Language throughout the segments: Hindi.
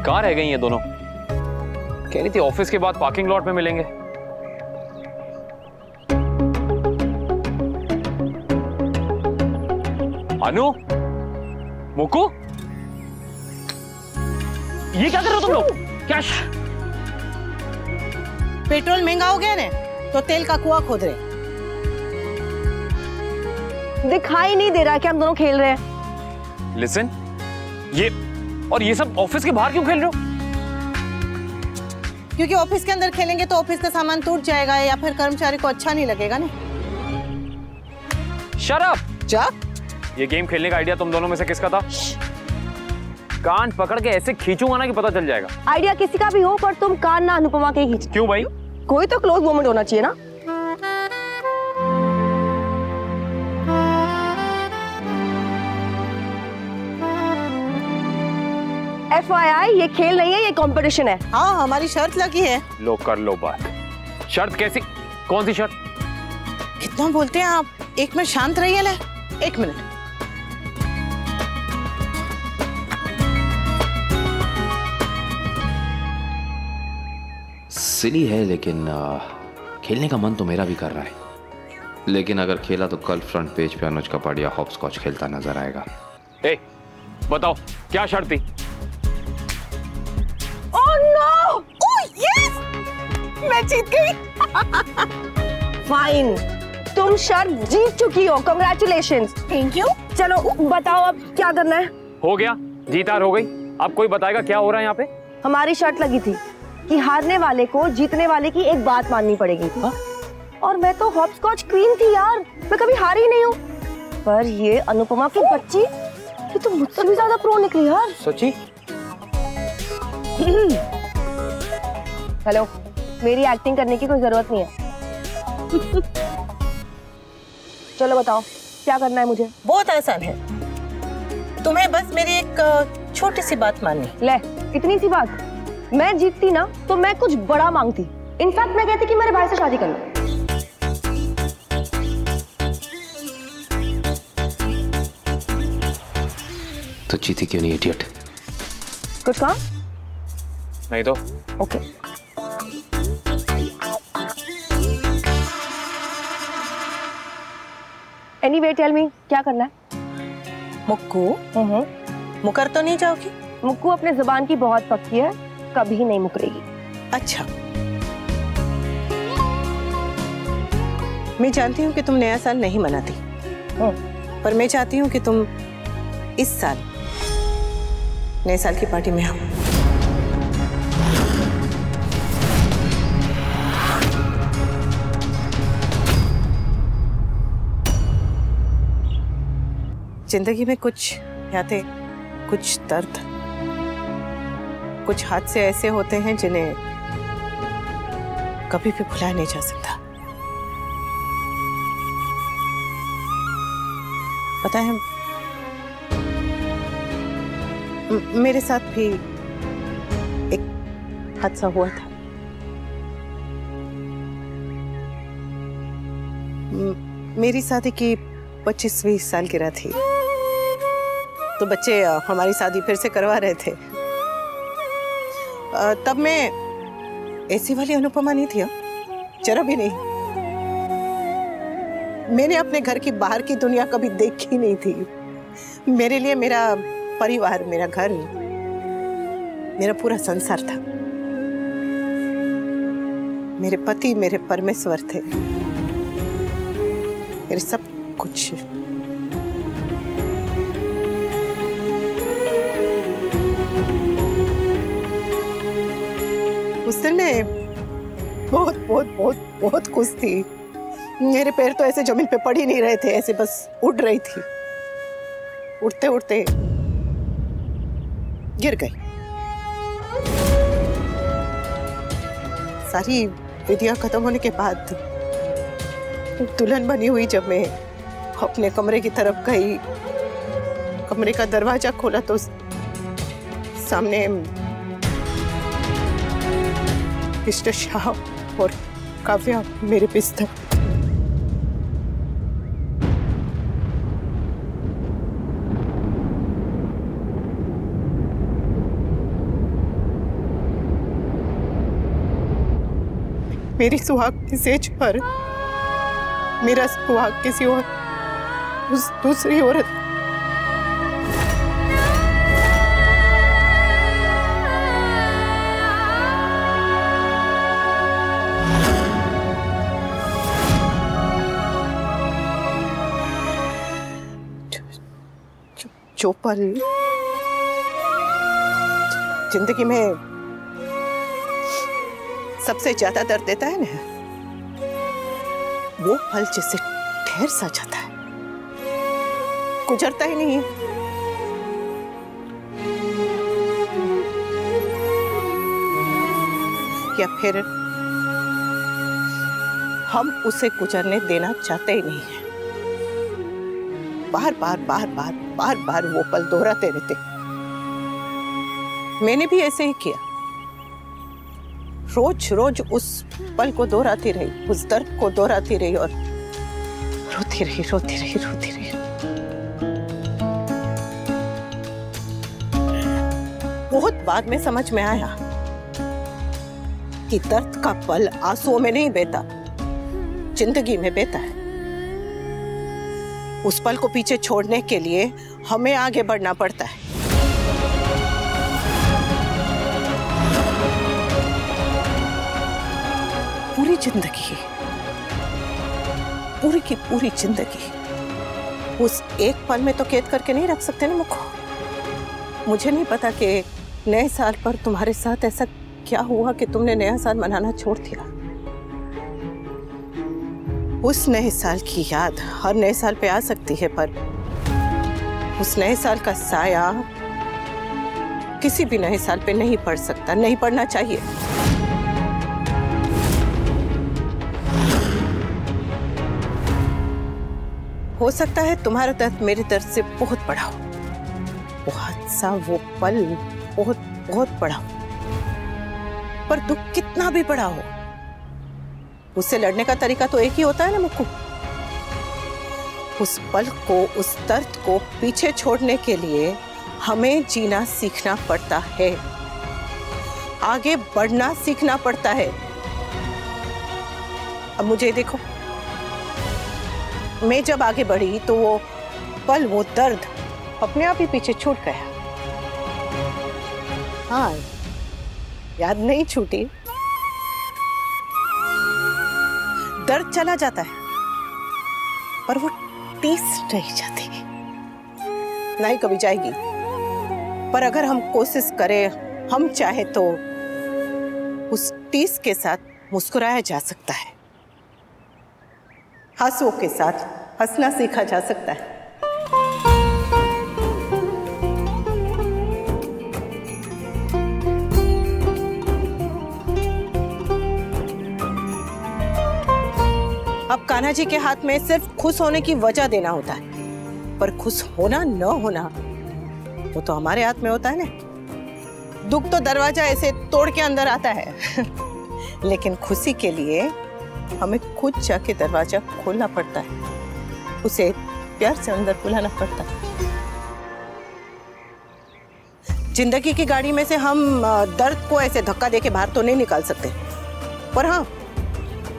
कहाँ रह गई ये दोनों? कह रही थी ऑफिस के बाद पार्किंग लॉट में मिलेंगे। अनु, मुक्कू, ये क्या कर रहे हो तुम लोग? क्या पेट्रोल महंगा हो गया ना, तो तेल का कुआं खोद रहे। दिखाई नहीं दे रहा कि हम दोनों खेल रहे हैं। लिसन, ये सब ऑफिस के बाहर क्यों खेल रहे हो? क्योंकि ऑफिस के अंदर खेलेंगे तो ऑफिस का सामान टूट जाएगा या फिर कर्मचारी को अच्छा नहीं लगेगा ना। Shut up. जा। ये गेम खेलने का आइडिया तुम दोनों में से किसका था? कान पकड़ के ऐसे खींचूंगा ना कि पता चल जाएगा। आइडिया किसी का भी हो, पर तुम कान ना अनुपमा के खींच। क्यों भाई? कोई तो क्लोज मोमेंट होना चाहिए ना। FYI, ये खेल नहीं है, ये कंपटीशन है। हाँ, हमारी शर्त लगी है। लो कर लो बात। शर्त कैसी? कौन सी शर्त? कितना बोलते हैं आप? एक मिनट शांत रहिए ले। एक मिनट। सिली है, लेकिन खेलने का मन तो मेरा भी कर रहा है। लेकिन अगर खेला तो कल फ्रंट पेज पे अनुज कपाड़िया हॉप स्कॉच खेलता नजर आएगा। ए, बताओ क्या शर्त थी? Oh no! Oh yes! मैं जीत गई। फाइन, तुम शर्त जीत चुकी हो। कांग्रेचुलेशंस। Thank you. चलो बताओ अब क्या करना है। हो गया, जीत हार हो गई। अब कोई बताएगा क्या हो रहा है यहाँ पे? हमारी शर्त लगी थी कि हारने वाले को जीतने वाले की एक बात माननी पड़ेगी। हा? और मैं तो हॉपस्कॉच क्वीन थी यार, मैं कभी हारी नहीं हूँ। पर ये अनुपमा की बच्ची, ये तो मुझसे भी ज्यादा प्रो निकली यार। सच्ची? हेलो, मेरी एक्टिंग करने की कोई जरूरत नहीं है। चलो बताओ क्या करना है मुझे। बहुत आसान है, तुम्हें बस मेरी एक छोटी सी बात माननी। ले, इतनी सी बात? मैं जीतती ना तो मैं कुछ बड़ा मांगती। इनफैक्ट मैं कहती कि मेरे भाई से शादी कर लो। तो जीती क्यों नहीं इडियट? कुछ कहा? नहीं तो। ओके। एनीवे टेल मी, क्या करना है? मुक्कू, मुकर तो नहीं जाओगी? मुक्कू अपने जुबान की बहुत पक्की है, कभी नहीं मुकरेगी। अच्छा, मैं जानती हूँ कि तुम नया साल नहीं मनाती, पर मैं चाहती हूँ कि तुम इस साल नए साल की पार्टी में आओ। जिंदगी में कुछ यादें, कुछ दर्द, कुछ हादसे ऐसे होते हैं जिन्हें कभी भी भुलाया नहीं जा सकता। पता है, मेरे साथ भी एक हादसा हुआ था। मेरी शादी की 25वीं सालगिरह थी, तो बच्चे हमारी शादी फिर से करवा रहे थे। तब मैं ऐसी वाली अनुपमा नहीं थी, जरा भी नहीं। मैंने अपने घर की बाहर की दुनिया कभी देखी नहीं थी। मेरे लिए मेरा परिवार, मेरा घर, मेरा पूरा संसार था। मेरे पति मेरे परमेश्वर थे, मेरे सब कुछ। उस दिन मैं बहुत बहुत बहुत बहुत खुश थी। मेरे पैर तो ऐसे जमीन पे पड़ ही नहीं रहे थे, ऐसे बस उड़ रही थी। उड़ते उड़ते गिर गई। सारी विधियां खत्म होने के बाद दुल्हन बनी हुई जब मैं अपने कमरे की तरफ गई, कमरे का दरवाजा खोला तो सामने मिस्टर शाह और काव्या मेरे बिस्तर। मेरी सुहाग की सेज पर मेरा सुहाग किसी और उस दूसरी औरत जो पल जिंदगी में सबसे ज्यादा दर्द देता है ना, वो पल जिससे ढेर सा जाता है, गुजरता ही नहीं है। या फिर हम उसे गुजरने देना चाहते ही नहीं है। बार बार वो पल दोहराते रहते। मैंने भी ऐसे ही किया, रोज रोज उस पल को दोहराती रही, उस दर्द को दोहराती रही और रोती रही। बहुत बाद में समझ में आया कि दर्द का पल आंसुओं में नहीं बहता, जिंदगी में बहता है। उस पल को पीछे छोड़ने के लिए हमें आगे बढ़ना पड़ता है। पूरी जिंदगी, पूरी की पूरी जिंदगी उस एक पल में तो कैद करके नहीं रख सकते ना मुझको। मुझे नहीं पता कि नए साल पर तुम्हारे साथ ऐसा क्या हुआ कि तुमने नया साल मनाना छोड़ दिया। उस नए साल की याद हर नए साल पे आ सकती है, पर उस नए साल का साया किसी भी नए साल पे नहीं पड़ सकता, नहीं पड़ना चाहिए। हो सकता है तुम्हारा दर्द मेरे दर्द से बहुत बड़ा हो, वो हादसा, वो पल बहुत बड़ा हो, पर दुख कितना भी बड़ा हो, उससे लड़ने का तरीका तो एक ही होता है ना मुक्कू। उस पल को, उस दर्द को पीछे छोड़ने के लिए हमें जीना सीखना पड़ता है, आगे बढ़ना सीखना पड़ता है। अब मुझे देखो, मैं जब आगे बढ़ी तो वो पल, वो दर्द अपने आप ही पीछे छूट गया। हाँ, याद नहीं छूटी, दर्द चला जाता है, पर वो टीस नहीं जाती, नहीं कभी जाएगी। पर अगर हम कोशिश करें, हम चाहे तो उस टीस के साथ मुस्कुराया जा सकता है, आंसुओं के साथ हंसना सीखा जा सकता है। अब कान्हा जी के हाथ में सिर्फ खुश होने की वजह देना होता है, पर खुश होना न होना वो तो हमारे हाथ में होता है ना। दुख तो दरवाजा ऐसे तोड़ के अंदर आता है लेकिन खुशी के लिए हमें खुद जाके दरवाजा खोलना पड़ता है, उसे प्यार से अंदर बुलाना पड़ता है। जिंदगी की गाड़ी में से हम दर्द को ऐसे धक्का देके बाहर तो नहीं निकाल सकते, पर हाँ,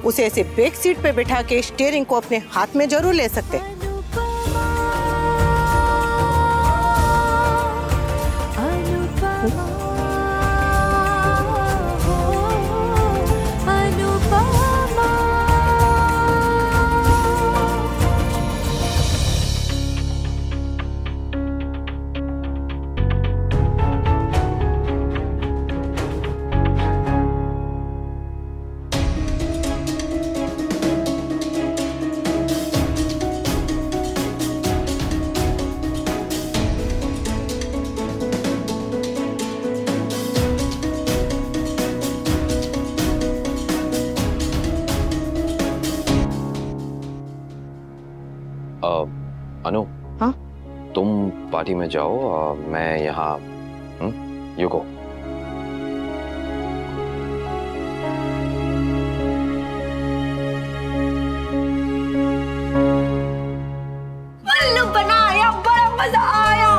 उसे ऐसे बैक सीट पे बिठा के स्टीयरिंग को अपने हाथ में जरूर ले सकते हैं। अनु, हाँ? तुम पार्टी में जाओ, मैं यहाँ। You go. उल्लू बनाया, बड़ा मजा आया।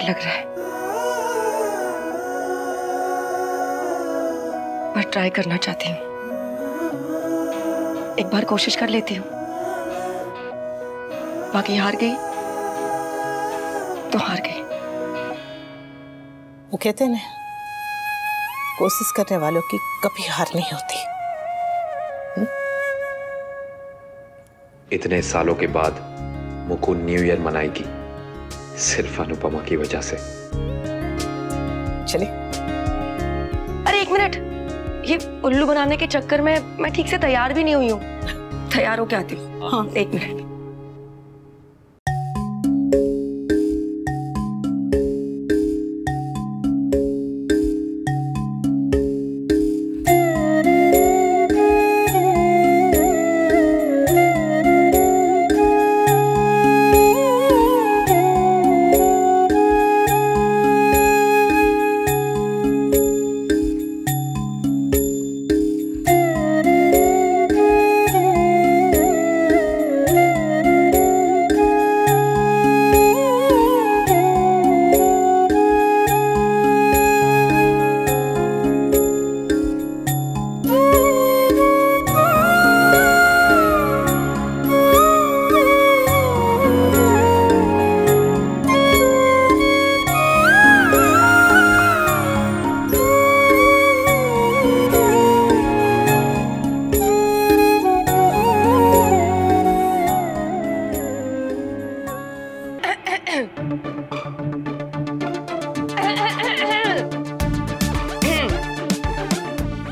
लग रहा है, पर ट्राई करना चाहती हूँ। एक बार कोशिश कर लेती हूँ, बाकी हार गई तो हार गई। वो कहते हैं ना, कोशिश करने वालों की कभी हार नहीं होती। इतने सालों के बाद मुकु न्यू ईयर मनाएगी सिर्फ अनुपमा की वजह से। चले। अरे एक मिनट, ये उल्लू बनाने के चक्कर में मैं ठीक से तैयार भी नहीं हुई हूँ। तैयार होके आती हूँ। हाँ, एक मिनट।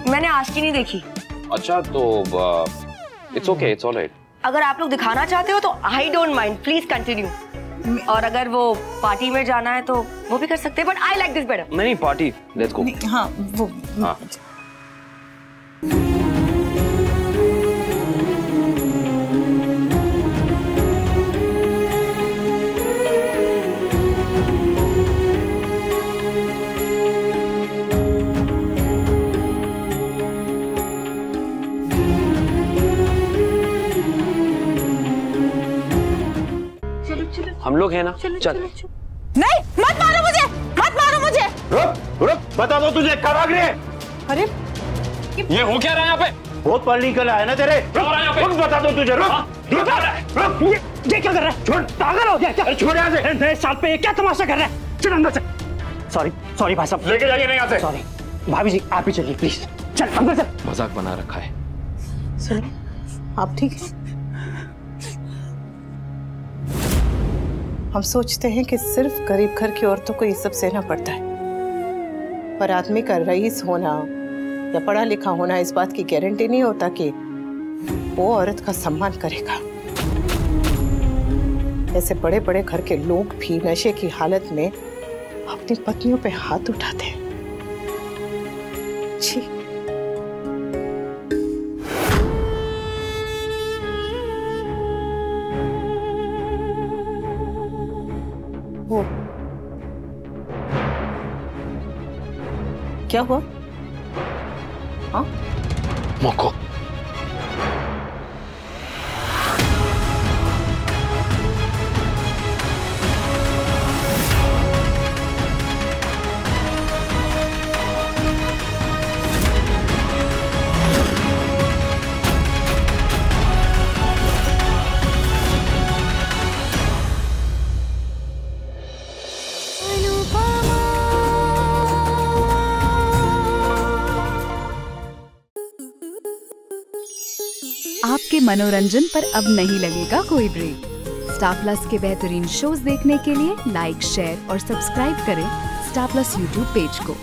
मैंने आज की नहीं देखी। अच्छा तो इट्स ओके, इट्स ऑलराइट। अगर आप लोग दिखाना चाहते हो तो I don't mind, please continue. और अगर वो पार्टी में जाना है तो वो भी कर सकते हैं, but I like this better. नहीं पार्टी, लेट्स गो। हाँ वो हाँ। हम लोग हैं ना, चल। नहीं, मत मारो मुझे, मत मारो मुझे। रुक रुक, बता दो तुझे क्या भाग रही है? अरे ये हो क्या रहा है यहाँ पे? बहुत पढ़ लिख कर आया ना तेरे। रुक, बता दो तुझे। रुक, रुक, रुक। ये क्या कर रहा है? छोड़, पागल हो गया क्या? छोड़ यहाँ से। नए साल पे ये क्या तमाशा कर रहा है? चल अंदर चल। सॉरी सॉरी भाई साहब, लेके जाइए नहीं यहाँ से। सॉरी भाभी जी, आप ही चलिए प्लीज। चल अंदर चल। मजाक बना रखा है। सुनिए, आप ठीक है? हम सोचते हैं कि सिर्फ गरीब घर की औरतों को ये सब सहना पड़ता है, पर आदमी का रईस होना या पढ़ा लिखा होना इस बात की गारंटी नहीं होता कि वो औरत का सम्मान करेगा। ऐसे बड़े बड़े घर के लोग भी नशे की हालत में अपनी पत्नियों पे हाथ उठाते हैं। छी। वो क्या हुआ? हाँ? मुकु, आपके मनोरंजन पर अब नहीं लगेगा कोई ब्रेक। स्टार प्लस के बेहतरीन शोज देखने के लिए लाइक, शेयर और सब्सक्राइब करें स्टार प्लस यूट्यूब पेज को।